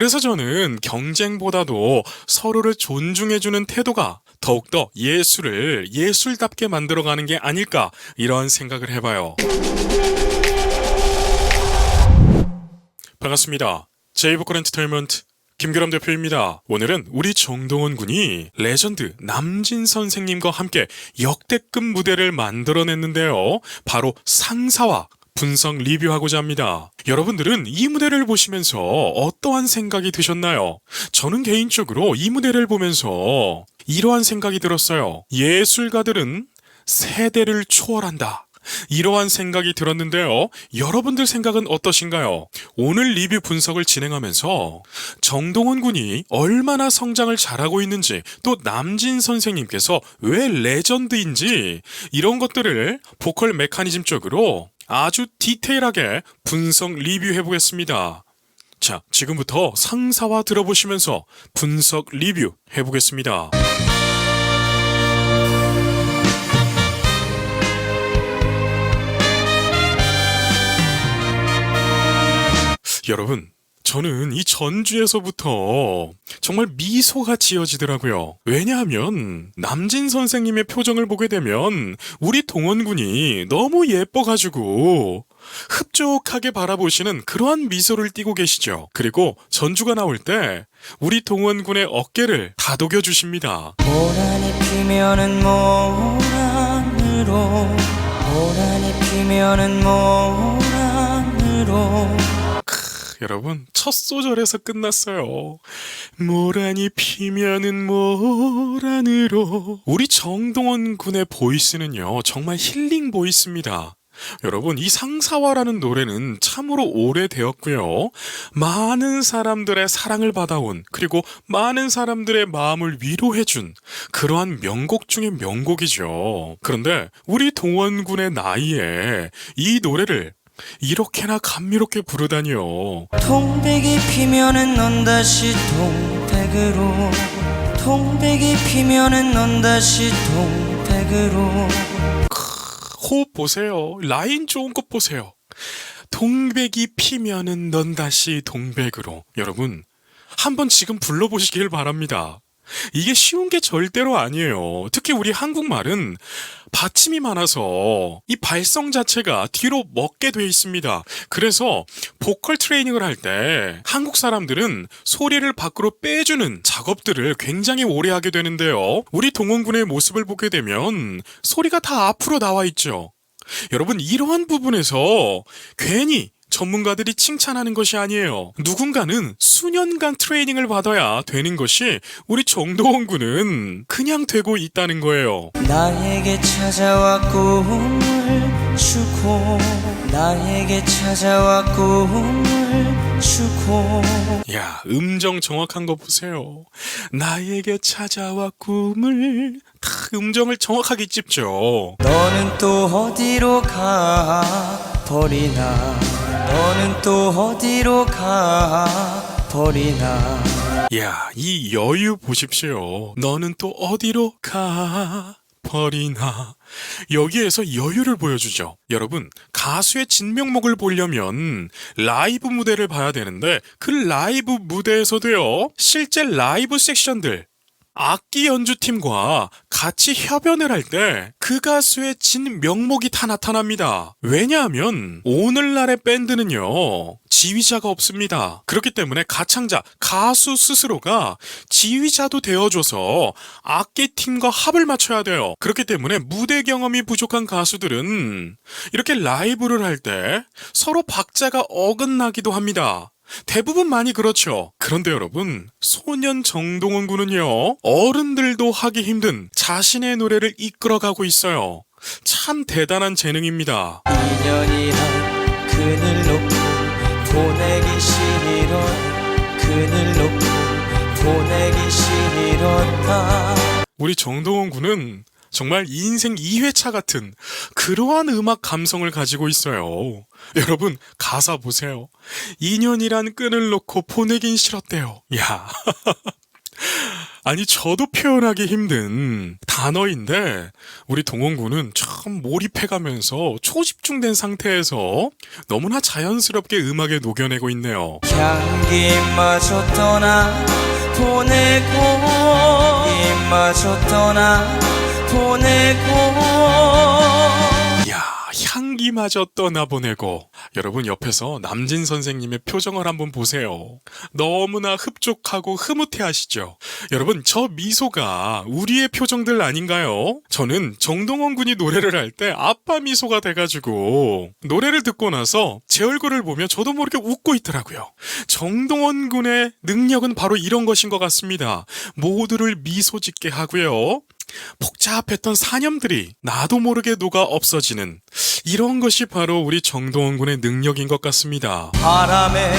그래서 저는 경쟁보다도 서로를 존중해주는 태도가 더욱더 예술을 예술답게 만들어가는 게 아닐까 이런 생각을 해봐요. 반갑습니다. 제이보컬 엔터테인먼트 김규람 대표입니다. 오늘은 우리 정동원 군이 레전드 남진 선생님과 함께 역대급 무대를 만들어냈는데요. 바로 상사화 분석 리뷰하고자 합니다. 여러분들은 이 무대를 보시면서 어떠한 생각이 드셨나요? 저는 개인적으로 이 무대를 보면서 이러한 생각이 들었어요. 예술가들은 세대를 초월한다. 이러한 생각이 들었는데요. 여러분들 생각은 어떠신가요? 오늘 리뷰 분석을 진행하면서 정동원 군이 얼마나 성장을 잘하고 있는지, 또 남진 선생님께서 왜 레전드인지 이런 것들을 보컬 메커니즘 쪽으로 아주 디테일하게 분석 리뷰해 보겠습니다. 자, 지금부터 상사화 들어보시면서 분석 리뷰 해보겠습니다. 여러분, 저는 이 전주에서부터 정말 미소가 지어지더라고요. 왜냐하면 남진 선생님의 표정을 보게 되면 우리 동원 군이 너무 예뻐가지고 흡족하게 바라보시는 그러한 미소를 띠고 계시죠. 그리고 전주가 나올 때 우리 동원 군의 어깨를 다독여 주십니다. 모란이 피면은 모란으로, 모란이 피면은 모란으로. 여러분, 첫 소절에서 끝났어요. 모란이 피면은 모란으로. 우리 정동원 군의 보이스는요, 정말 힐링 보이스입니다. 여러분, 이 상사화라는 노래는 참으로 오래되었고요. 많은 사람들의 사랑을 받아온, 그리고 많은 사람들의 마음을 위로해준 그러한 명곡 중의 명곡이죠. 그런데 우리 동원 군의 나이에 이 노래를 이렇게나 감미롭게 부르다니요. 통백이 피면은 넌 다시 동백으로, 통백이 피면은 넌 다시 동백으로. 호흡 보세요. 라인 좋은 것 보세요. 동백이 피면은 넌 다시 동백으로. 여러분, 한번 지금 불러보시길 바랍니다. 이게 쉬운 게 절대로 아니에요. 특히 우리 한국말은 받침이 많아서 이 발성 자체가 뒤로 먹게 돼 있습니다. 그래서 보컬 트레이닝을 할 때 한국 사람들은 소리를 밖으로 빼주는 작업들을 굉장히 오래 하게 되는데요. 우리 동원군의 모습을 보게 되면 소리가 다 앞으로 나와 있죠. 여러분, 이러한 부분에서 괜히 전문가들이 칭찬하는 것이 아니에요. 누군가는 수년간 트레이닝을 받아야 되는 것이 우리 정동원 군은 그냥 되고 있다는 거예요. 나에게 찾아와 꿈을 주고, 나에게 찾아와 꿈을 주고. 야, 음정 정확한 거 보세요. 나에게 찾아와 꿈을 딱 음정을 정확하게 찝죠. 너는 또 어디로 가 버리나, 너는 또 어디로 가 버리나. 야, 이 여유 보십시오. 너는 또 어디로 가 버리나. 여기에서 여유를 보여주죠. 여러분, 가수의 진면목을 보려면 라이브 무대를 봐야 되는데 그 라이브 무대에서도요, 실제 라이브 섹션들, 악기 연주팀과 같이 협연을 할 때 그 가수의 진명목이 다 나타납니다. 왜냐하면 오늘날의 밴드는요, 지휘자가 없습니다. 그렇기 때문에 가창자, 가수 스스로가 지휘자도 되어줘서 악기팀과 합을 맞춰야 돼요. 그렇기 때문에 무대 경험이 부족한 가수들은 이렇게 라이브를 할 때 서로 박자가 어긋나기도 합니다. 대부분 많이 그렇죠. 그런데 여러분, 소년 정동원 군은요, 어른들도 하기 힘든 자신의 노래를 이끌어가고 있어요. 참 대단한 재능입니다. 인연이란 그늘 놓고 보내기 싫어, 그늘 놓고 보내기 싫었다. 우리 정동원 군은 정말 인생 2회차 같은 그러한 음악 감성을 가지고 있어요. 여러분, 가사 보세요. 인연이란 끈을 놓고 보내긴 싫었대요. 야, 아니 저도 표현하기 힘든 단어인데 우리 동원군은 참 몰입해가면서 초집중된 상태에서 너무나 자연스럽게 음악에 녹여내고 있네요. 향기마저 떠나 보내고 이마저 떠나 보내고 이야, 향기마저 떠나보내고. 여러분 옆에서 남진 선생님의 표정을 한번 보세요. 너무나 흡족하고 흐뭇해하시죠? 여러분 저 미소가 우리의 표정들 아닌가요? 저는 정동원 군이 노래를 할 때 아빠 미소가 돼가지고 노래를 듣고 나서 제 얼굴을 보며 저도 모르게 웃고 있더라고요. 정동원 군의 능력은 바로 이런 것인 것 같습니다. 모두를 미소 짓게 하고요. 복잡했던 사념들이 나도 모르게 녹아 없어지는 이런 것이 바로 우리 정동원 군의 능력인 것 같습니다. 바람에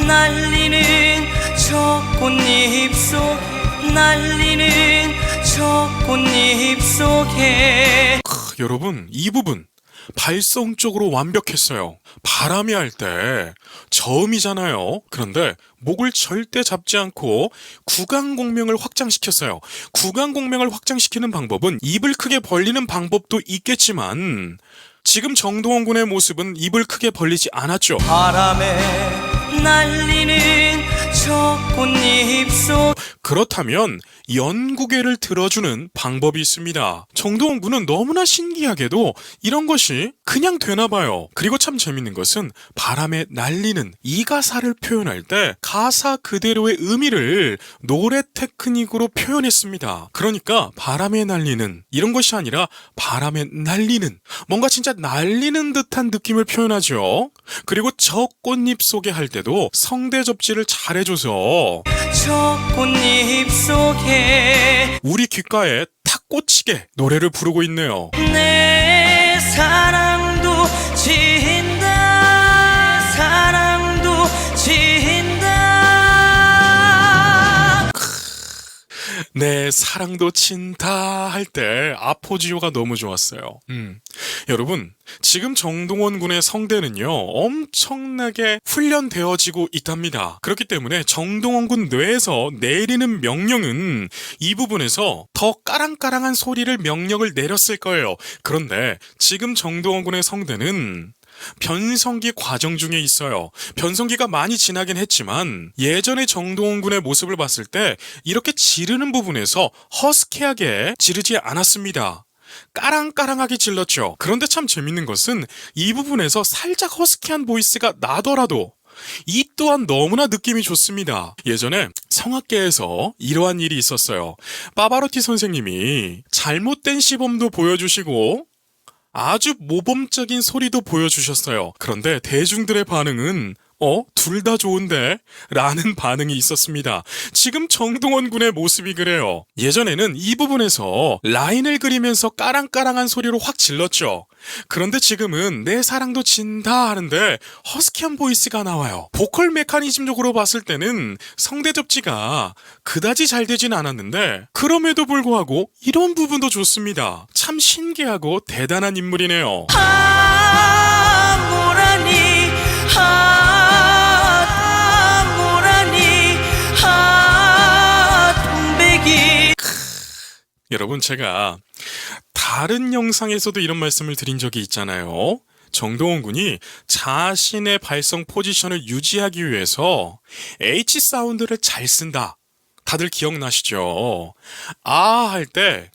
날리는 저 꽃잎 속에 날리는 저 꽃잎 속에 여러분 이 부분 발성적으로 완벽했어요. 바람이 할 때 저음이잖아요. 그런데 목을 절대 잡지 않고 구강 공명을 확장시켰어요. 구강 공명을 확장시키는 방법은 입을 크게 벌리는 방법도 있겠지만 지금 정동원 군의 모습은 입을 크게 벌리지 않았죠. 바람에 날리는 저 꽃잎 속 그렇다면 연구계를 들어주는 방법이 있습니다. 정동원 군은 너무나 신기하게도 이런 것이 그냥 되나 봐요. 그리고 참 재밌는 것은 바람에 날리는 이 가사를 표현할 때 가사 그대로의 의미를 노래 테크닉으로 표현했습니다. 그러니까 바람에 날리는 이런 것이 아니라 바람에 날리는 뭔가 진짜 날리는 듯한 느낌을 표현하죠. 그리고 저 꽃잎 속에 할 때도 성대 접지를 잘해줘서 저 꽃잎 속에 우리 귓가에 탁 꽂히게 노래를 부르고 있네요. 내 사랑도 진다 사랑도 진다 내 사랑도 친다 할 때 아포지오가 너무 좋았어요. 여러분 지금 정동원 군의 성대는요 엄청나게 훈련되어지고 있답니다. 그렇기 때문에 정동원 군 뇌에서 내리는 명령은 이 부분에서 더 까랑까랑한 소리를 명령을 내렸을 거예요. 그런데 지금 정동원 군의 성대는 변성기 과정 중에 있어요. 변성기가 많이 지나긴 했지만 예전의 정동원 군의 모습을 봤을 때 이렇게 지르는 부분에서 허스키하게 지르지 않았습니다. 까랑까랑하게 질렀죠. 그런데 참 재밌는 것은 이 부분에서 살짝 허스키한 보이스가 나더라도 이 또한 너무나 느낌이 좋습니다. 예전에 성악계에서 이러한 일이 있었어요. 파바로티 선생님이 잘못된 시범도 보여주시고 아주 모범적인 소리도 보여주셨어요. 그런데 대중들의 반응은 둘 다 좋은데? 라는 반응이 있었습니다. 지금 정동원 군의 모습이 그래요. 예전에는 이 부분에서 라인을 그리면서 까랑까랑한 소리로 확 질렀죠. 그런데 지금은 내 사랑도 진다 하는데 허스키한 보이스가 나와요. 보컬 메커니즘적으로 봤을 때는 성대 접지가 그다지 잘 되진 않았는데 그럼에도 불구하고 이런 부분도 좋습니다. 참 신기하고 대단한 인물이네요. 모라니 동백이 여러분 제가 다른 영상에서도 이런 말씀을 드린 적이 있잖아요. 정동원 군이 자신의 발성 포지션을 유지하기 위해서 H 사운드를 잘 쓴다. 다들 기억나시죠? 아 할 때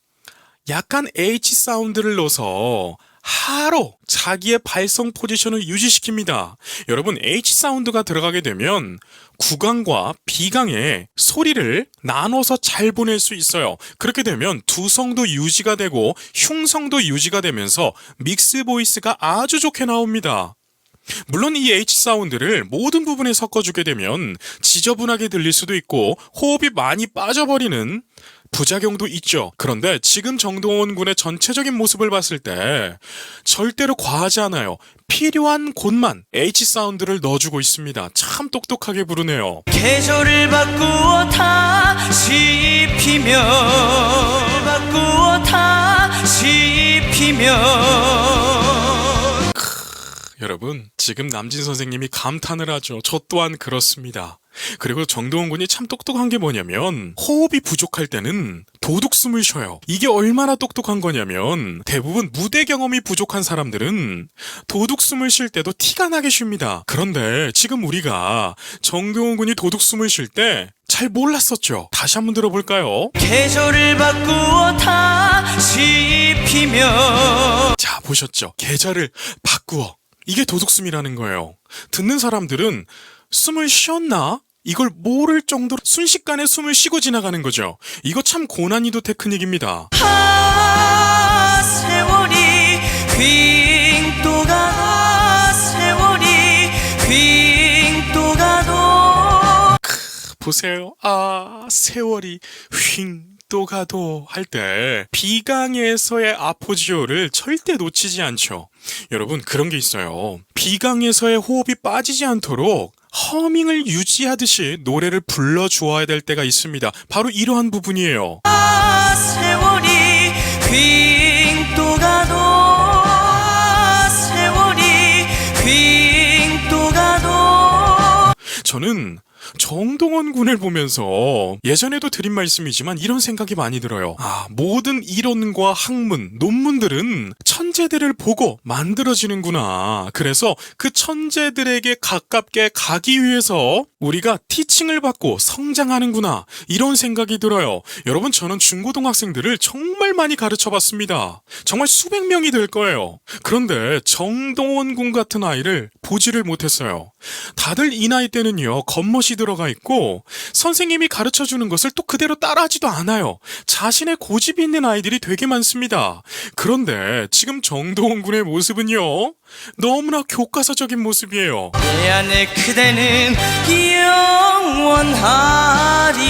약간 H 사운드를 넣어서 하로 자기의 발성 포지션을 유지시킵니다. 여러분 H 사운드가 들어가게 되면 구강과 비강의 소리를 나눠서 잘 보낼 수 있어요. 그렇게 되면 두성도 유지가 되고 흉성도 유지가 되면서 믹스 보이스가 아주 좋게 나옵니다. 물론 이 H 사운드를 모든 부분에 섞어주게 되면 지저분하게 들릴 수도 있고 호흡이 많이 빠져버리는 부작용도 있죠. 그런데 지금 정동원 군의 전체적인 모습을 봤을 때 절대로 과하지 않아요. 필요한 곳만 H 사운드를 넣어주고 있습니다. 참 똑똑하게 부르네요. 계절을 바꾸어 다시 피면 바꾸어 다시 피면 여러분 지금 남진 선생님이 감탄을 하죠. 저 또한 그렇습니다. 그리고 정동원 군이 참 똑똑한 게 뭐냐면 호흡이 부족할 때는 도둑숨을 쉬어요. 이게 얼마나 똑똑한 거냐면 대부분 무대 경험이 부족한 사람들은 도둑숨을 쉴 때도 티가 나게 쉽니다. 그런데 지금 우리가 정동원 군이 도둑숨을 쉴 때 잘 몰랐었죠. 다시 한번 들어볼까요? 계절을 바꾸어 다시 피면 자, 보셨죠? 계절을 바꾸어. 이게 도둑숨이라는 거예요. 듣는 사람들은 숨을 쉬었나? 이걸 모를 정도로 순식간에 숨을 쉬고 지나가는 거죠. 이거 참 고난이도 테크닉입니다. 세월이 휙 또 가도 세월이 휙 또 가도 보세요. 세월이 휙 또 가도 할 때 비강에서의 아포지오를 절대 놓치지 않죠. 여러분, 그런 게 있어요. 비강에서의 호흡이 빠지지 않도록 허밍을 유지하듯이 노래를 불러주어야 될 때가 있습니다. 바로 이러한 부분이에요. 세월이 휙 또 가도 세월이 휙 또 가도 저는 정동원 군을 보면서 예전에도 드린 말씀이지만 이런 생각이 많이 들어요. 모든 이론과 학문, 논문들은 천재들을 보고 만들어지는구나. 그래서 그 천재들에게 가깝게 가기 위해서 우리가 티칭을 받고 성장하는구나. 이런 생각이 들어요. 여러분, 저는 중고등학생들을 정말 많이 가르쳐 봤습니다. 정말 수백 명이 될 거예요. 그런데 정동원 군 같은 아이를 보지를 못했어요. 다들 이 나이 때는요, 겉멋이 들어가 있고 선생님이 가르쳐주는 것을 또 그대로 따라하지도 않아요. 자신의 고집이 있는 아이들이 되게 많습니다. 그런데 지금 정동원 군의 모습은요, 너무나 교과서적인 모습이에요. 내 안에 그대는 영원하리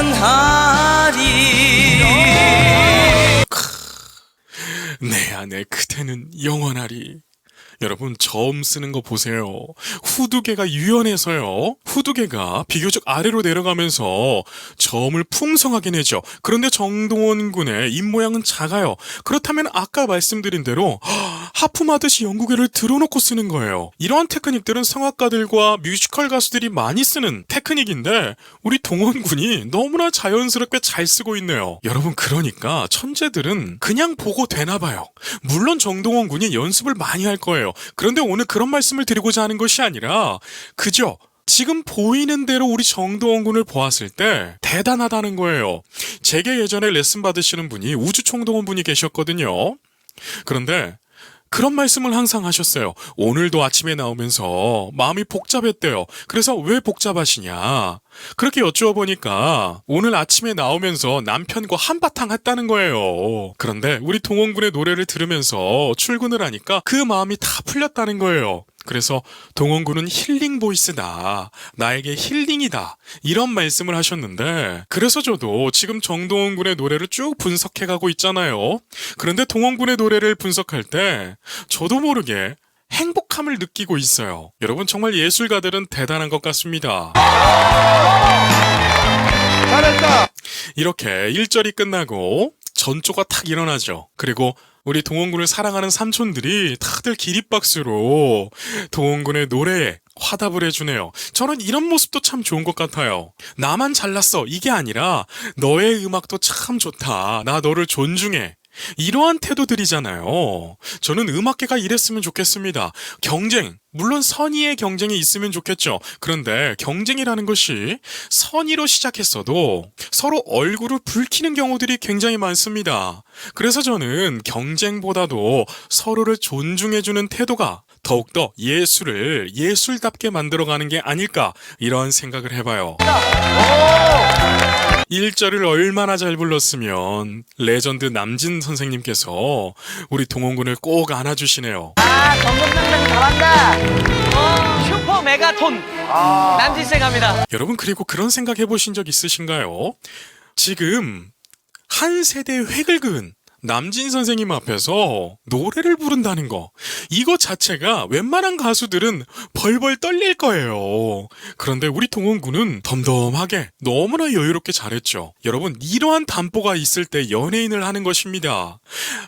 영원하리 내 안에 그대는 영원하리. 여러분, 저음 쓰는 거 보세요. 후두개가 유연해서요. 후두개가 비교적 아래로 내려가면서 저음을 풍성하게 내죠. 그런데 정동원 군의 입모양은 작아요. 그렇다면 아까 말씀드린 대로 하품하듯이 연구개를 들어놓고 쓰는 거예요. 이러한 테크닉들은 성악가들과 뮤지컬 가수들이 많이 쓰는 테크닉인데 우리 동원 군이 너무나 자연스럽게 잘 쓰고 있네요. 여러분, 그러니까 천재들은 그냥 보고 되나 봐요. 물론 정동원 군이 연습을 많이 할 거예요. 그런데 오늘 그런 말씀을 드리고자 하는 것이 아니라 그저 지금 보이는 대로 우리 정동원 군을 보았을 때 대단하다는 거예요. 제게 예전에 레슨 받으시는 분이 우주총동원 분이 계셨거든요. 그런데 그런 말씀을 항상 하셨어요. 오늘도 아침에 나오면서 마음이 복잡했대요. 그래서 왜 복잡하시냐? 그렇게 여쭈어보니까 오늘 아침에 나오면서 남편과 한바탕 했다는 거예요. 그런데 우리 동원 군의 노래를 들으면서 출근을 하니까 그 마음이 다 풀렸다는 거예요. 그래서 동원 군은 힐링 보이스다. 나에게 힐링이다. 이런 말씀을 하셨는데 그래서 저도 지금 정동원 군의 노래를 쭉 분석해가고 있잖아요. 그런데 동원 군의 노래를 분석할 때 저도 모르게 행복함을 느끼고 있어요. 여러분, 정말 예술가들은 대단한 것 같습니다. 잘했다. 이렇게 1절이 끝나고 전조가 탁 일어나죠. 그리고 우리 동원군을 사랑하는 삼촌들이 다들 기립박수로 동원군의 노래에 화답을 해주네요. 저는 이런 모습도 참 좋은 것 같아요. 나만 잘났어 이게 아니라 너의 음악도 참 좋다. 나 너를 존중해. 이러한 태도들이잖아요. 저는 음악계가 이랬으면 좋겠습니다. 경쟁, 물론 선의의 경쟁이 있으면 좋겠죠. 그런데 경쟁이라는 것이 선의로 시작했어도 서로 얼굴을 붉히는 경우들이 굉장히 많습니다. 그래서 저는 경쟁보다도 서로를 존중해주는 태도가 더욱더 예술을 예술답게 만들어가는 게 아닐까, 이런 생각을 해봐요. 1절을 얼마나 잘 불렀으면 레전드 남진 선생님께서 우리 동원군을 꼭 안아주시네요. 정동장장 잘한다. 슈퍼 메가톤. 남진세 갑니다. 여러분, 그리고 그런 생각 해보신 적 있으신가요? 지금 한 세대의 획을 그은 남진 선생님 앞에서 노래를 부른다는 거, 이거 자체가 웬만한 가수들은 벌벌 떨릴 거예요. 그런데 우리 동원군은 덤덤하게 너무나 여유롭게 잘했죠. 여러분, 이러한 담보가 있을 때 연예인을 하는 것입니다.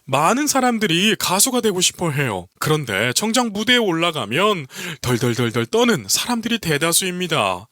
많은 사람들이 가수가 되고 싶어 해요. 그런데 정작 무대에 올라가면 덜덜덜덜 떠는 사람들이 대다수입니다.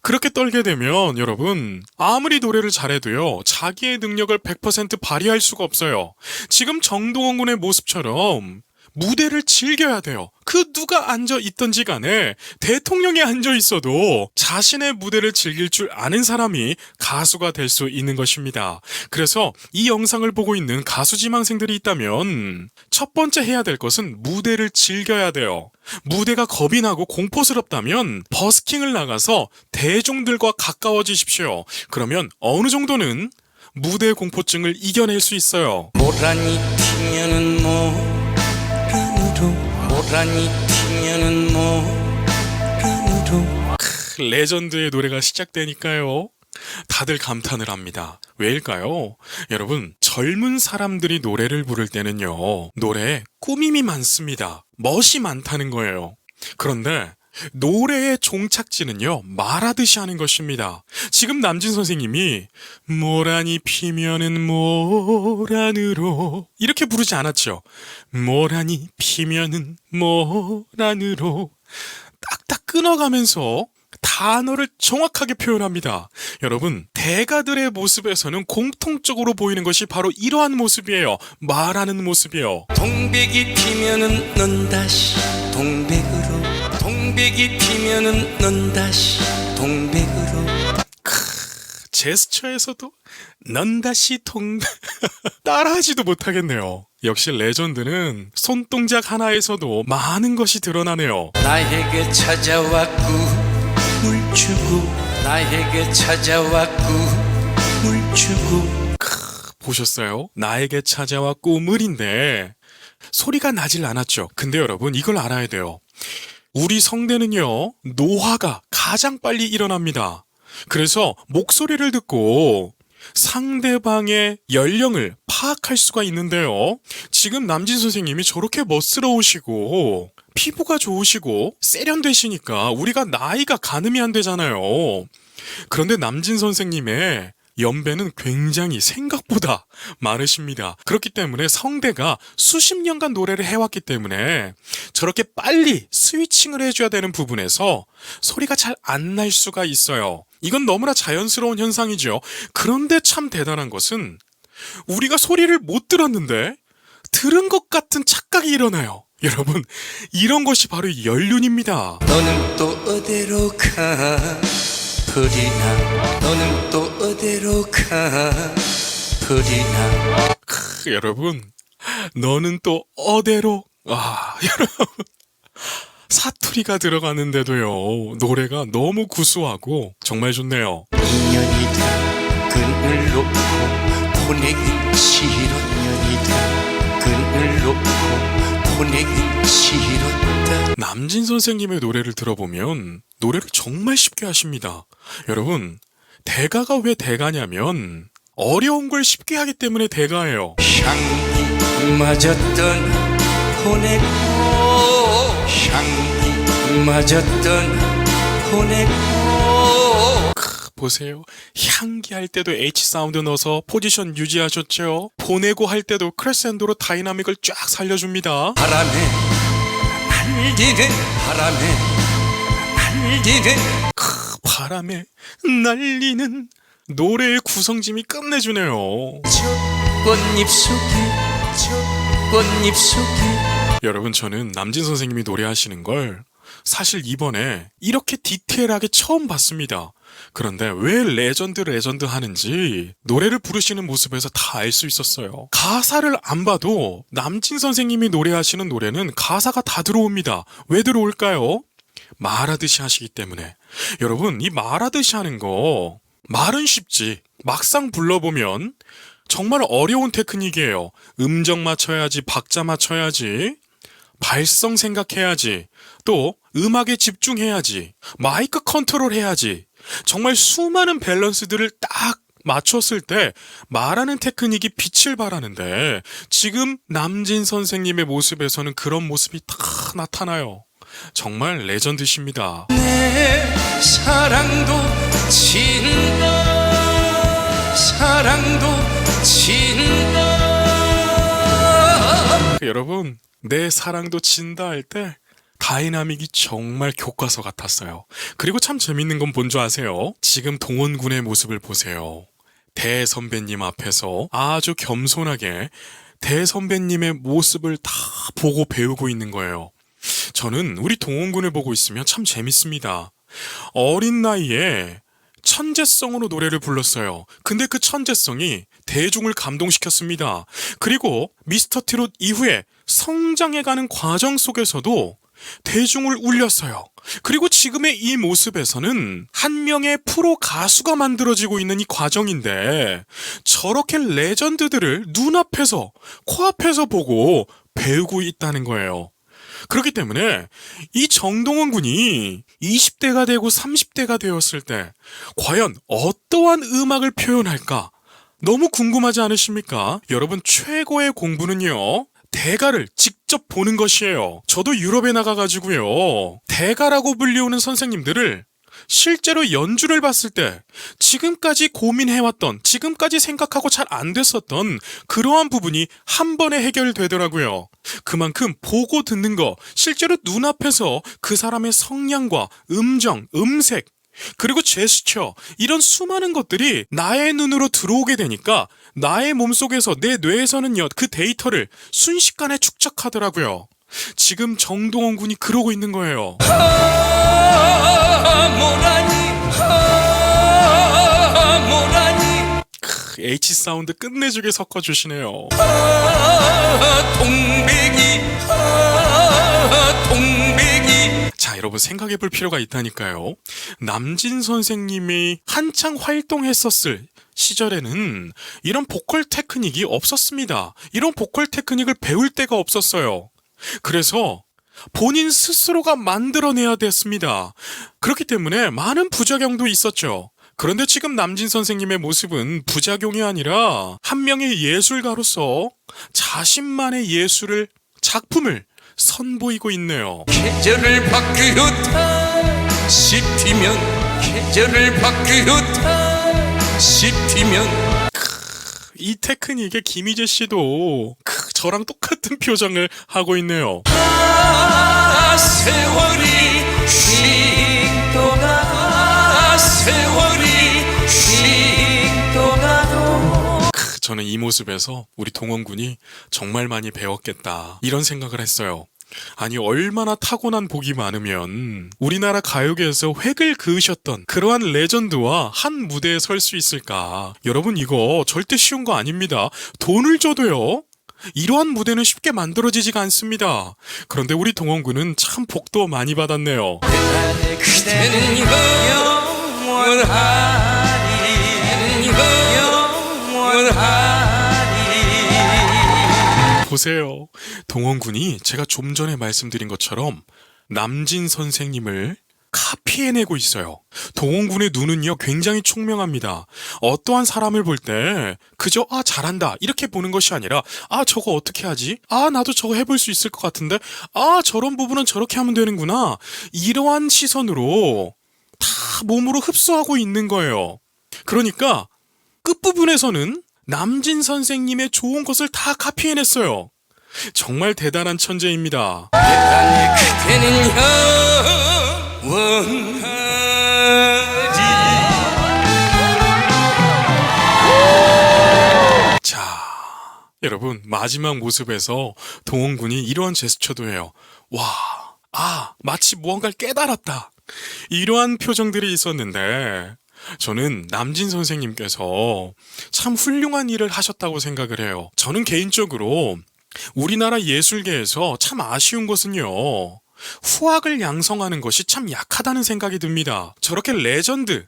그렇게 떨게 되면 여러분, 아무리 노래를 잘해도요, 자기의 능력을 100% 발휘할 수가 없어요. 지금 정동원 군의 모습처럼 무대를 즐겨야 돼요. 그 누가 앉아 있던지 간에 대통령이 앉아 있어도 자신의 무대를 즐길 줄 아는 사람이 가수가 될 수 있는 것입니다. 그래서 이 영상을 보고 있는 가수 지망생들이 있다면 첫 번째 해야 될 것은 무대를 즐겨야 돼요. 무대가 겁이 나고 공포스럽다면 버스킹을 나가서 대중들과 가까워지십시오. 그러면 어느 정도는 무대 공포증을 이겨낼 수 있어요. 모란이 튀면은 모란으로 모란이 튀면은 모란으로 레전드의 노래가 시작되니까요. 다들 감탄을 합니다. 왜일까요? 여러분, 젊은 사람들이 노래를 부를 때는요, 노래에 꾸밈이 많습니다. 멋이 많다는 거예요. 그런데 노래의 종착지는요, 말하듯이 하는 것입니다. 지금 남진 선생님이 모란이 피면은 모란으로 이렇게 부르지 않았죠. 모란이 피면은 모란으로 딱딱 끊어가면서 단어를 정확하게 표현합니다. 여러분, 대가들의 모습에서는 공통적으로 보이는 것이 바로 이러한 모습이에요. 말하는 모습이에요. 동백이 피면은 넌 다시 동백으로 동백이 피면은 넌 다시 동백으로 제스처에서도 넌 다시 따라하지도 못하겠네요. 역시 레전드는 손동작 하나에서도 많은 것이 드러나네요. 나에게 찾아왔고 물 주고 나에게 찾아왔고 물 주고 보셨어요? 나에게 찾아와 꿈을인데 소리가 나질 않았죠. 근데 여러분, 이걸 알아야 돼요. 우리 성대는요, 노화가 가장 빨리 일어납니다. 그래서 목소리를 듣고 상대방의 연령을 파악할 수가 있는데요. 지금 남진 선생님이 저렇게 멋스러우시고 피부가 좋으시고 세련되시니까 우리가 나이가 가늠이 안 되잖아요. 그런데 남진 선생님의 연배는 굉장히 생각보다 많으십니다. 그렇기 때문에 성대가 수십 년간 노래를 해왔기 때문에 저렇게 빨리 스위칭을 해줘야 되는 부분에서 소리가 잘 안 날 수가 있어요. 이건 너무나 자연스러운 현상이죠. 그런데 참 대단한 것은 우리가 소리를 못 들었는데 들은 것 같은 착각이 일어나요. 여러분, 이런 것이 바로 연륜입니다. 너는 또 어디로 가 버리나 너는 또 어디로 가 버리나 여러분, 너는 또 어디로 여러분, 사투리가 들어가는데도요, 노래가 너무 구수하고 정말 좋네요. 인연이다 그늘 놓고 보내긴 싫었년이다 그늘 놓고 보내긴 싫었다. 남진 선생님의 노래를 들어보면 노래를 정말 쉽게 하십니다. 여러분, 대가가 왜 대가냐면 어려운 걸 쉽게 하기 때문에 대가예요. 향기 맞았던 보내고 향기 맞았던 보내고 보세요. 향기 할 때도 H 사운드 넣어서 포지션 유지하셨죠? 보내고 할 때도 크레센도로 다이나믹을 쫙 살려줍니다. 바람에 날리는 바람에 날리는 바람에 날리는 노래의 구성짐이 끝내주네요. 저 꽃잎 속에 저 꽃잎 속에 여러분, 저는 남진 선생님이 노래하시는 걸 사실 이번에 이렇게 디테일하게 처음 봤습니다. 그런데 왜 레전드 하는지 노래를 부르시는 모습에서 다 알 수 있었어요. 가사를 안 봐도 남진 선생님이 노래하시는 노래는 가사가 다 들어옵니다. 왜 들어올까요? 말하듯이 하시기 때문에. 여러분, 이 말하듯이 하는 거 말은 쉽지 막상 불러보면 정말 어려운 테크닉이에요. 음정 맞춰야지, 박자 맞춰야지, 발성 생각해야지, 또 음악에 집중해야지, 마이크 컨트롤 해야지, 정말 수많은 밸런스들을 딱 맞췄을 때 말하는 테크닉이 빛을 발하는데 지금 남진 선생님의 모습에서는 그런 모습이 다 나타나요. 정말 레전드십니다. 내 사랑도 진다 사랑도 진다. 여러분, 내 사랑도 진다 할 때 다이나믹이 정말 교과서 같았어요. 그리고 참 재밌는 건 뭔 줄 아세요? 지금 동원군의 모습을 보세요. 대선배님 앞에서 아주 겸손하게 대선배님의 모습을 다 보고 배우고 있는 거예요. 저는 우리 동원군을 보고 있으면 참 재밌습니다. 어린 나이에 천재성으로 노래를 불렀어요. 근데 그 천재성이 대중을 감동시켰습니다. 그리고 미스터 트롯 이후에 성장해가는 과정 속에서도 대중을 울렸어요. 그리고 지금의 이 모습에서는 한 명의 프로 가수가 만들어지고 있는 이 과정인데 저렇게 레전드들을 눈앞에서 코앞에서 보고 배우고 있다는 거예요. 그렇기 때문에 이 정동원 군이 20대가 되고 30대가 되었을 때 과연 어떠한 음악을 표현할까? 너무 궁금하지 않으십니까? 여러분, 최고의 공부는요, 대가를 직접 보는 것이에요. 저도 유럽에 나가가지고요, 대가라고 불리우는 선생님들을 실제로 연주를 봤을 때 지금까지 고민해왔던, 지금까지 생각하고 잘 안 됐었던 그러한 부분이 한 번에 해결되더라고요. 그만큼 보고 듣는 거, 실제로 눈앞에서 그 사람의 성량과 음정, 음색, 그리고 제스처, 이런 수많은 것들이 나의 눈으로 들어오게 되니까 나의 몸속에서, 내 뇌에서는요, 그 데이터를 순식간에 축적하더라고요. 지금 정동원 군이 그러고 있는 거예요. H 사운드 끝내주게 섞어주시네요. 동백이. 자, 여러분, 생각해볼 필요가 있다니까요. 남진 선생님이 한창 활동했었을 시절에는 이런 보컬 테크닉이 없었습니다. 이런 보컬 테크닉을 배울 데가 없었어요. 그래서 본인 스스로가 만들어내야 됐습니다. 그렇기 때문에 많은 부작용도 있었죠. 그런데 지금 남진 선생님의 모습은 부작용이 아니라 한 명의 예술가로서 자신만의 예술을, 작품을 선보이고 있네요. 계절을 바꾸었다 싶으면 계절을 바꾸었다 싶으면. 이 테크닉에 김희재 씨도 저랑 똑같은 표정을 하고 있네요. 세월이 휙 떠나 세월이 휙 떠나도. 저는 이 모습에서 우리 동원군이 정말 많이 배웠겠다, 이런 생각을 했어요. 아니, 얼마나 타고난 복이 많으면 우리나라 가요계에서 획을 그으셨던 그러한 레전드와 한 무대에 설 수 있을까. 여러분, 이거 절대 쉬운 거 아닙니다. 돈을 줘도요, 이러한 무대는 쉽게 만들어지지가 않습니다. 그런데 우리 동원군은 참 복도 많이 받았네요. 그대는 영원하리 영원하리. 보세요. 동원군이 제가 좀 전에 말씀드린 것처럼 남진 선생님을 카피해내고 있어요. 동원군의 눈은요, 굉장히 총명합니다. 어떠한 사람을 볼 때 그저 잘한다 이렇게 보는 것이 아니라 저거 어떻게 하지? 나도 저거 해볼 수 있을 것 같은데? 저런 부분은 저렇게 하면 되는구나. 이러한 시선으로 다 몸으로 흡수하고 있는 거예요. 그러니까 끝부분에서는 남진 선생님의 좋은 것을 다 카피해냈어요. 정말 대단한 천재입니다. 그대는 영원하리. 자, 여러분, 마지막 모습에서 동원군이 이러한 제스처도 해요. 마치 무언가를 깨달았다, 이러한 표정들이 있었는데 저는 남진 선생님께서 참 훌륭한 일을 하셨다고 생각을 해요. 저는 개인적으로 우리나라 예술계에서 참 아쉬운 것은요, 후학을 양성하는 것이 참 약하다는 생각이 듭니다. 저렇게 레전드,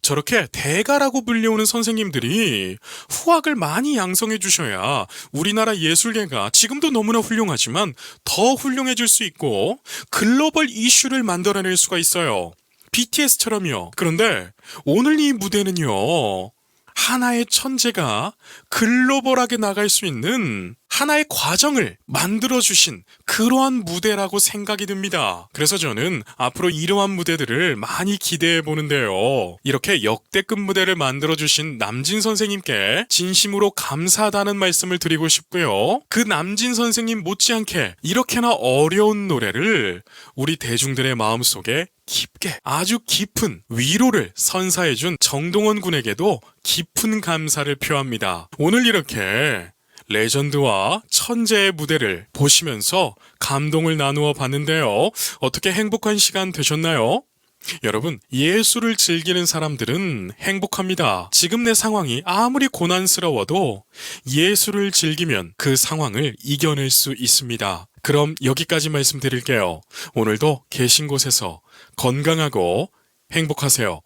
저렇게 대가라고 불리우는 선생님들이 후학을 많이 양성해 주셔야 우리나라 예술계가 지금도 너무나 훌륭하지만 더 훌륭해질 수 있고 글로벌 이슈를 만들어낼 수가 있어요. BTS처럼요. 그런데 오늘 이 무대는요, 하나의 천재가 글로벌하게 나갈 수 있는 하나의 과정을 만들어주신 그러한 무대라고 생각이 듭니다. 그래서 저는 앞으로 이러한 무대들을 많이 기대해 보는데요. 이렇게 역대급 무대를 만들어주신 남진 선생님께 진심으로 감사하다는 말씀을 드리고 싶고요. 그 남진 선생님 못지않게 이렇게나 어려운 노래를 우리 대중들의 마음속에 깊게 아주 깊은 위로를 선사해준 정동원 군에게도 깊은 감사를 표합니다. 오늘 이렇게 레전드와 천재의 무대를 보시면서 감동을 나누어 봤는데요. 어떻게 행복한 시간 되셨나요? 여러분, 예술을 즐기는 사람들은 행복합니다. 지금 내 상황이 아무리 고난스러워도 예술을 즐기면 그 상황을 이겨낼 수 있습니다. 그럼 여기까지 말씀드릴게요. 오늘도 계신 곳에서 건강하고 행복하세요.